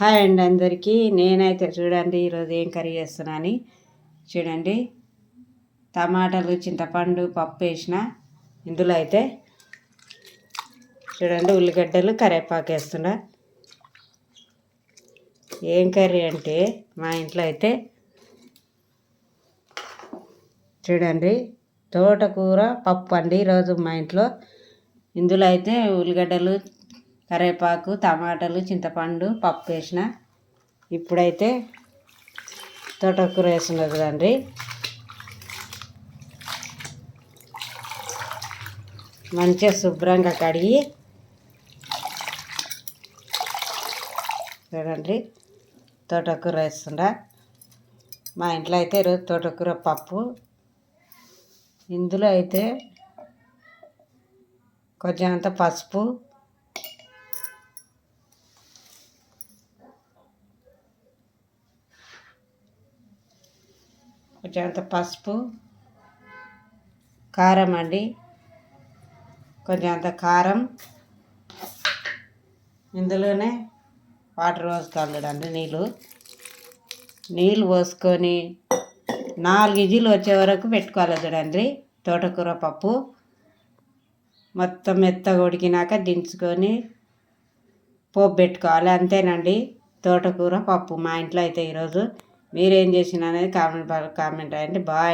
Hi అండి అందరికీ. నేనైతే చూడండి ఈరోజు ఏం కర్రీ చేస్తున్నాను. చూడండి, టమాటాలు, చింతపండు, పప్పు వేసిన. ఇందులో అయితే చూడండి ఉల్లిగడ్డలు, కరివేపాకు వేస్తున్నా. ఏం కర్రీ అంటే మా ఇంట్లో అయితే చూడండి తోటకూర పప్పు అండి ఈరోజు మా ఇంట్లో. ఇందులో అయితే ఉల్లిగడ్డలు, కరివేపాకు, టమాటాలు, చింతపండు, పప్పు వేసిన. ఇప్పుడైతే తోటకూర వేస్తున్నది కదండి. మంచిగా శుభ్రంగా కడిగి చూడండి తోటకూర వేస్తుండ. మా ఇంట్లో అయితే ఈరోజు తోటకూర పప్పు. ఇందులో అయితే కొంచెం అంత పసుపు, కారం అండి, కొంచెం అంత కారం. ఇందులోనే వాటర్ పోసుకోవాలి చూడండి. నీళ్ళు పోసుకొని 4 విజిల్లు వచ్చే వరకు పెట్టుకోవాలి చూడండి. తోటకూర పప్పు మొత్తం మెత్తగా ఉడికినాక దించుకొని పోపు పెట్టుకోవాలి. అంతేనండి తోటకూర పప్పు మా ఇంట్లో అయితే ఈరోజు. మీరేం చేసిన అనేది కామెంట్ రాయండి. బాయ్.